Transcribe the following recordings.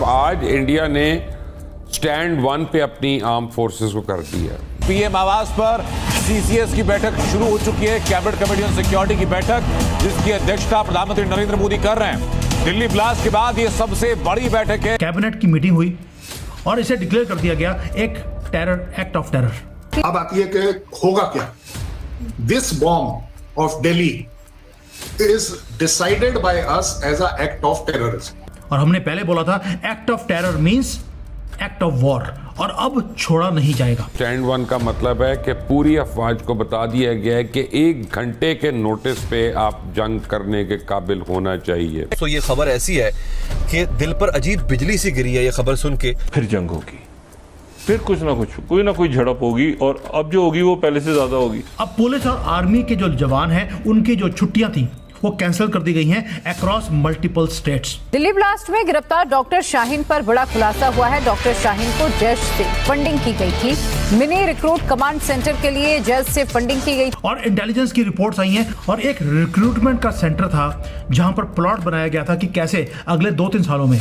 आज इंडिया ने स्टैंड 1 पे अपनी आर्म फोर्सेस को कर दिया। पीएम आवास पर सीसीएस की बैठक शुरू हो चुकी है। कैबिनेट कमेटी ऑन सिक्योरिटी की बैठक, जिसकी अध्यक्षता प्रधानमंत्री नरेंद्र मोदी कर रहे हैं। दिल्ली ब्लास्ट के बाद ये सबसे बड़ी बैठक है। कैबिनेट की मीटिंग हुई और इसे डिक्लेयर कर दिया गया एक टेरर एक्ट ऑफ टेरर। अब आती है कि होगा क्या। This bomb of Delhi is decided by us as a act of terrorism. और हमने पहले बोला था act of terror means act of war, और अब छोड़ा नहीं जाएगा। स्टैंड 1 का मतलब है कि पूरी अफवाज को बता दिया गया है कि 1 घंटे के नोटिस पे आप जंग करने के काबिल होना चाहिए। तो ये खबर ऐसी है कि दिल पर अजीब बिजली सी गिरी है ये खबर सुन के। फिर जंग होगी, फिर कुछ ना कोई झड़प होगी, और अब जो होगी वो पहले से ज्यादा होगी। अब पुलिस और आर्मी के जो जवान हैं उनकी जो छुट्टियां थी वो कैंसिल कर दी गई हैं across multiple states. Delhi blast में गिरफ्तार डॉक्टर शाहीन पर बड़ा खुलासा हुआ है। डॉक्टर शाहीन को जैश से फंडिंग की गई थी। मिनी रिक्रूट कमांड सेंटर के लिए जैश से फंडिंग की गई और इंटेलिजेंस की रिपोर्ट्स आई हैं, और एक रिक्रूटमेंट का सेंटर था जहां पर प्लॉट बनाया गया था कि कैसे अगले 2-3 सालों में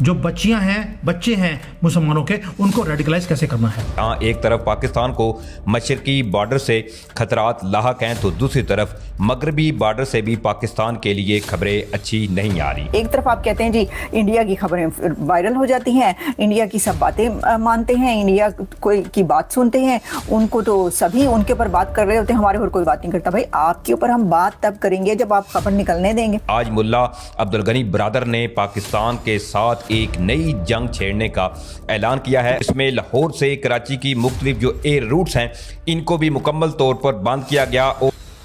जो बच्चे हैं मुसलमानों के, उनको रेडिकलाइज कैसे करना है। जहाँ एक तरफ पाकिस्तान को मशरकी बॉर्डर से खतरात लाहक हैं, तो दूसरी तरफ मगरबी बॉर्डर से भी पाकिस्तान के लिए खबरें अच्छी नहीं आ रही। एक तरफ आप कहते हैं जी इंडिया की खबरें वायरल हो जाती हैं, इंडिया की सब बातें मानते हैं, इंडिया कोई की बात सुनते हैं, उनको तो सभी उनके ऊपर बात कर रहे होते हैं, हमारे ऊपर कोई बात नहीं करता। भाई आपके ऊपर हम बात तब करेंगे जब आप खबर निकलने देंगे। आज मुल्ला अब्दुल गनी ब्रादर ने पाकिस्तान के साथ एक नई जंग छेड़ने का ऐलान किया है। इसमें लाहौर से कराची की मुख्तलिफ जो एयर रूट्स हैं इनको भी मुकम्मल तौर पर बंद किया गया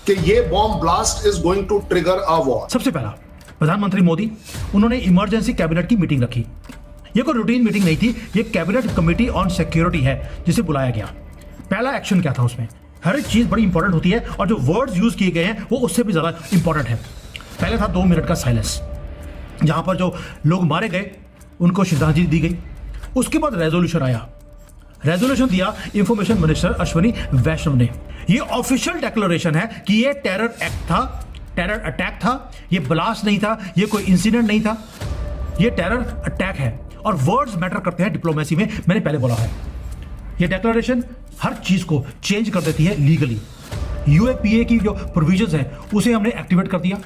कि ये bomb blast is going to trigger a war. सबसे पहला प्रधानमंत्री मोदी उन्होंने इमरजेंसी कैबिनेट की मीटिंग रखी। ये कोई रूटीन मीटिंग नहीं थी, ये कैबिनेट कमेटी ऑन सिक्योरिटी है जिसे बुलाया गया। पहला एक्शन क्या था उसमें? हर एक चीज बड़ी इंपॉर्टेंट होती है और जो वर्ड्स यूज किए गए हैं वो उससे भी ज्यादा इंपॉर्टेंट है। पहले था 2 मिनट का साइलेंस, जहां पर जो लोग मारे गए उनको श्रद्धांजलि दी गई। उसके बाद रेजोल्यूशन आया, रेजोल्यूशन दिया इंफॉर्मेशन मिनिस्टर अश्विनी वैष्णव ने। ये ऑफिशियल डिक्लेरेशन है कि ये टेरर एक्ट था, टेरर अटैक था, ये ब्लास्ट नहीं था, ये कोई इंसिडेंट नहीं था, ये टेरर अटैक है। और वर्ड्स मैटर करते हैं डिप्लोमेसी में, मैंने पहले बोला है। ये डिक्लेरेशन हर चीज को चेंज कर देती है लीगली। यूएपीए की जो प्रोविजंस हैं उसे हमने एक्टिवेट कर दिया।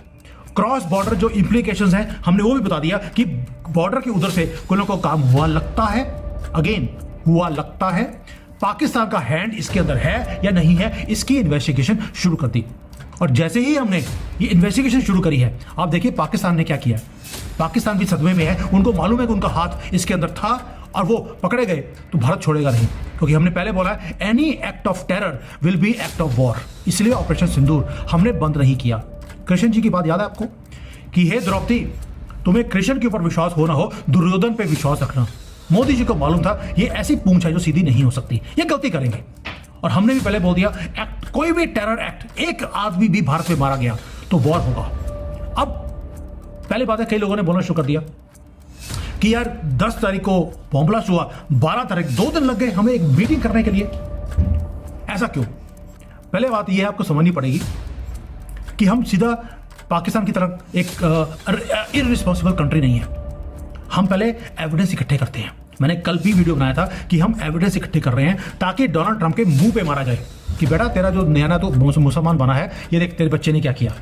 क्रॉस बॉर्डर जो इम्प्लीकेशंस हैं हमने वो भी बता दिया कि बॉर्डर के उधर से कोई ना कोई काम हुआ लगता है, अगेन हुआ लगता है, पाकिस्तान का हैंड इसके अंदर है या नहीं है, इसकी इन्वेस्टिगेशन शुरू कर दी। और जैसे ही हमने ये इन्वेस्टिगेशन शुरू करी है, आप देखिए पाकिस्तान ने क्या किया। पाकिस्तान भी सदमे में है, उनको मालूम है कि उनका हाथ इसके अंदर था और वो पकड़े गए तो भारत छोड़ेगा नहीं, क्योंकि हमने पहले बोला है any act of terror will be act of war. इसलिए ऑपरेशन सिंदूर हमने बंद नहीं किया। कृष्ण जी की बात याद है आपको कि हे द्रौपदी, तुम्हें कृष्ण के ऊपर विश्वास हो ना हो, दुर्योधन पे विश्वास रखना। मोदी जी को मालूम था ये ऐसी पूंछ है जो सीधी नहीं हो सकती, ये गलती करेंगे। और हमने भी पहले बोल दिया एक्ट, कोई भी टेरर एक्ट, एक आदमी भी भारत में मारा गया तो वॉर होगा। अब पहले बात है, कई लोगों ने बोलना शुरू कर दिया कि यार 10 तारीख को बॉम्ब ब्लास्ट हुआ, 12 तारीख 2 दिन लग गए हमें एक मीटिंग करने के लिए, ऐसा क्यों? पहले बात यह आपको समझनी पड़ेगी कि हम सीधा पाकिस्तान की तरफ एक इररिस्पॉन्सिबल कंट्री नहीं है। हम पहले एविडेंस इकट्ठे करते हैं। मैंने कल भी वीडियो बनाया था कि हम एविडेंस इकट्ठे कर रहे हैं ताकि डोनाल्ड ट्रंप के मुंह पे मारा जाए कि बेटा तेरा जो नया तो मुसलमान बना है, ये देख तेरे बच्चे ने क्या किया।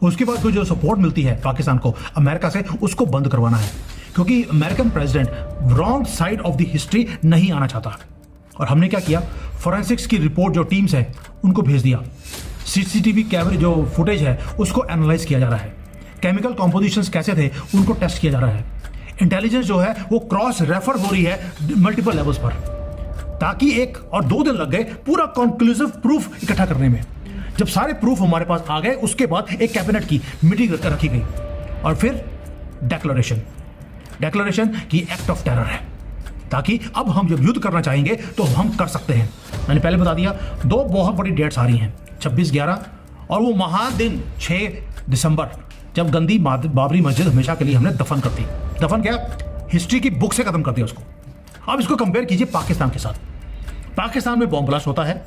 उसके बाद जो सपोर्ट मिलती है पाकिस्तान को अमेरिका से, उसको बंद करवाना है, क्योंकि American president wrong side of the history नहीं आना चाहता। और हमने क्या किया, फोरेंसिक्स की रिपोर्ट जो टीम्स है उनको भेज दिया। सीसीटीवी कैमरे जो फुटेज है उसको एनालाइज किया जा रहा है। केमिकल कॉम्पोजिशंस कैसे थे उनको टेस्ट किया जा रहा है। इंटेलिजेंस जो है वो क्रॉस रेफर हो रही है मल्टीपल लेवल्स पर, ताकि 1 और 2 दिन लग गए पूरा कंक्लूसिव प्रूफ इकट्ठा करने में। जब सारे प्रूफ हमारे पास आ गए, उसके बाद एक कैबिनेट की मीटिंग रखी गई और फिर डिक्लेरेशन की एक्ट ऑफ टेरर है, ताकि अब हम जब युद्ध करना चाहेंगे तो हम कर सकते हैं। मैंने पहले बता दिया 2 बहुत बड़ी डेट्स आ रही हैं, 26/11 और वो महादिन 6 दिसंबर, जब गंदी बाबरी मस्जिद हमेशा के लिए हमने दफन कर दी। दफन क्या, हिस्ट्री की बुक से खत्म कर दिया उसको। अब इसको कंपेयर कीजिए पाकिस्तान के साथ। पाकिस्तान में बॉम्ब ब्लास्ट होता है,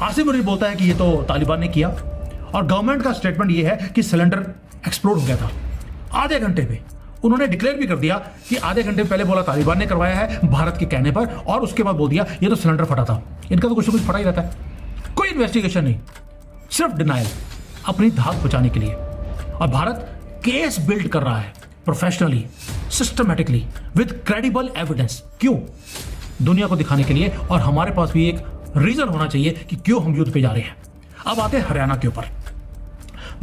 आसिफ मुनीर बोलता है कि ये तो तालिबान ने किया, और गवर्नमेंट का स्टेटमेंट ये है कि सिलेंडर एक्सप्लोड हो गया था आधे घंटे पे। उन्होंने डिक्लेयर भी कर दिया कि आधे घंटे पहले बोला तालिबान ने करवाया है भारत के कहने पर, और उसके बाद बोल दिया ये तो सिलेंडर फटा था। इनका तो कुछ ना कुछ फटा ही रहता है। कोई इन्वेस्टिगेशन नहीं, सिर्फ डिनाइल, अपनी धाक बचाने के लिए। और भारत केस बिल्ड कर रहा है professionally, systematically, with credible evidence. क्यों? दुनिया को दिखाने के लिए, और हमारे पास भी एक रीजन होना चाहिए कि क्यों हम युद्ध पे जा रहे हैं। अब आते हैं हरियाणा के ऊपर,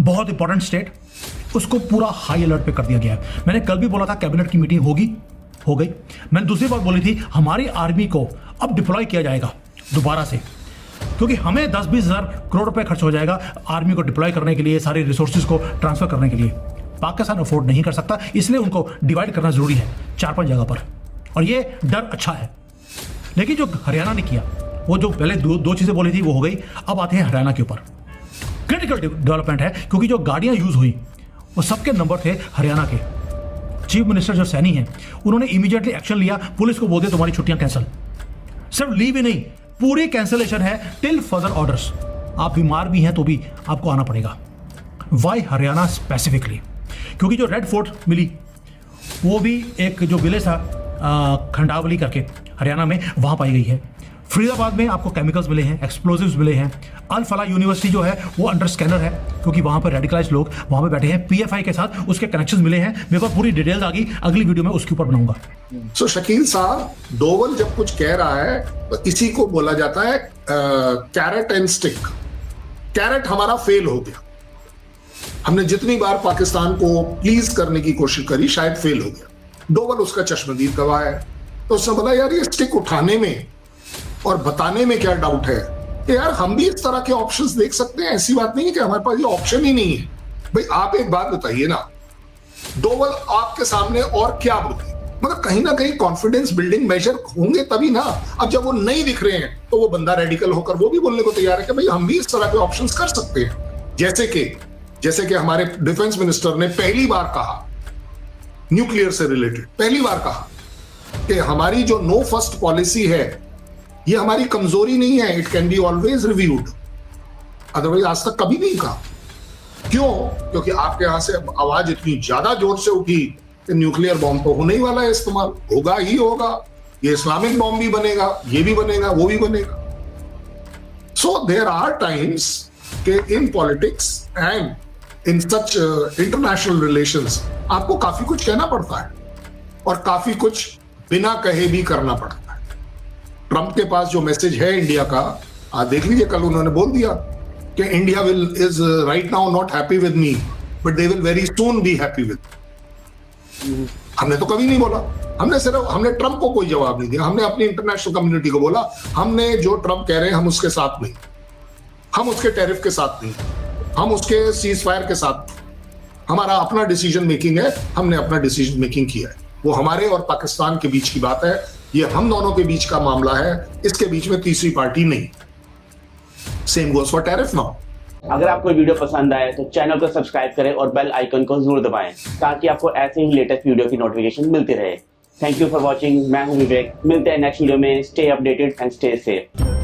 बहुत इंपॉर्टेंट स्टेट, उसको पूरा हाई अलर्ट पे कर दिया गया है। मैंने कल भी बोला था कैबिनेट की मीटिंग होगी, हो गई। मैंने दूसरी बात बोली थी, हमारी आर्मी को अब डिप्लॉय किया जाएगा दोबारा से, क्योंकि हमें 10-20 हज़ार करोड़ रुपए खर्च हो जाएगा आर्मी को डिप्लॉय करने के लिए, सारे रिसोर्सेज को ट्रांसफर करने के लिए। पाकिस्तान अफोर्ड नहीं कर सकता, इसलिए उनको डिवाइड करना जरूरी है 4-5 जगह पर, और ये डर अच्छा है। लेकिन जो हरियाणा ने किया, वो जो पहले दो चीजें बोली थी वो हो गई। अब आते हैं हरियाणा के ऊपर, क्रिटिकल डेवलपमेंट है, क्योंकि जो गाड़ियां यूज हुई वो सबके नंबर थे हरियाणा के। चीफ मिनिस्टर जो सैनी हैं, उन्होंने इमीडिएटली एक्शन लिया, पुलिस को बोल दिया तुम्हारी छुट्टियां कैंसिल। सिर्फ लीव ही नहीं, पूरी कैंसिलेशन है टिल फर्दर ऑर्डर्स। आप बीमार भी हैं तो भी आपको आना पड़ेगा। Why Haryana specifically? क्योंकि जो रेड फोर्ट मिली वो भी एक जो विलेज था खंडावली करके हरियाणा में, वहां पाई गई है। फरीदाबाद में आपको केमिकल्स मिले हैं, एक्सप्लोजिव्स मिले हैं। अल फला यूनिवर्सिटी जो है वो अंडर स्कैनर है, क्योंकि वहां पर रेडिकलाइज्ड लोग वहां पे बैठे हैं। पीएफआई के साथ उसके कनेक्शंस मिले हैं। मेरे पास पूरी डिटेल्स आ गई, अगली वीडियो में उसके ऊपर बनाऊंगा। सो शकील साहब, डोवल जब कुछ कह रहा है तो इसी को बोला जाता है कैरेट एंड स्टिक। कैरेट हमारा फेल हो गया, हमने जितनी बार पाकिस्तान को प्लीज करने की कोशिश करी शायद फेल हो गया। डोवल उसका चश्मदीद गवाह है। तो उसने बोला यार ये स्टिक उठाने में और बताने में क्या डाउट है कि यार हम भी इस तरह के ऑप्शंस देख सकते हैं। ऐसी बात नहीं है कि हमारे पास ये ऑप्शन ही नहीं है। भाई आप एक बात बताइए ना, डोवल आपके सामने और क्या बोले? मतलब कहीं ना कहीं कॉन्फिडेंस बिल्डिंग मेजर होंगे तभी ना। अब जब वो नहीं दिख रहे हैं तो वो बंदा रेडिकल होकर वो भी बोलने को तैयार है कि भाई हम भी इस तरह के ऑप्शंस कर सकते हैं। जैसे कि हमारे डिफेंस मिनिस्टर ने पहली बार कहा, न्यूक्लियर से रिलेटेड पहली बार कहा कि हमारी जो नो फर्स्ट पॉलिसी है ये हमारी कमजोरी नहीं है, it can be always reviewed. Otherwise आज तक कभी नहीं कहा। क्यों? क्योंकि आपके यहां से आवाज इतनी ज्यादा जोर से उठी कि न्यूक्लियर बॉम्ब तो होने ही वाला है, इस्तेमाल होगा ही होगा, ये इस्लामिक बॉम्ब भी बनेगा, ये भी बनेगा, वो भी बनेगा। सो देयर आर टाइम्स कि in politics and in such international relations आपको काफी कुछ कहना पड़ता है और काफी कुछ बिना कहे भी करना पड़ता है। ट्रंप के पास जो मैसेज है इंडिया का, आप देख लीजिए, कल उन्होंने बोल दिया कि India is right now not happy with me but they will very soon be happy with. हमने तो कभी नहीं बोला, हमने ट्रंप को कोई जवाब नहीं दिया। हमने अपनी इंटरनेशनल कम्युनिटी को बोला हमने जो ट्रंप कह रहे हैं हम उसके साथ नहीं, हम उसके टैरिफ के साथ नहीं, हम उसके सीज फायर के साथ। हमारा अपना डिसीजन मेकिंग है, हमने अपना डिसीजन मेकिंग किया है। वो हमारे और पाकिस्तान के बीच की बात है, ये हम दोनों के बीच का मामला है, इसके बीच में तीसरी पार्टी नहीं। Same goes for tariff now. अगर आपको वीडियो पसंद आए तो चैनल को सब्सक्राइब करें और बेल आइकन को जरूर दबाएं ताकि आपको ऐसे ही लेटेस्ट वीडियो की नोटिफिकेशन मिलती रहे। Thank you for watching. मैं हूं विवेक, मिलते हैं नेक्स्ट वीडियो में। Stay updated and stay safe.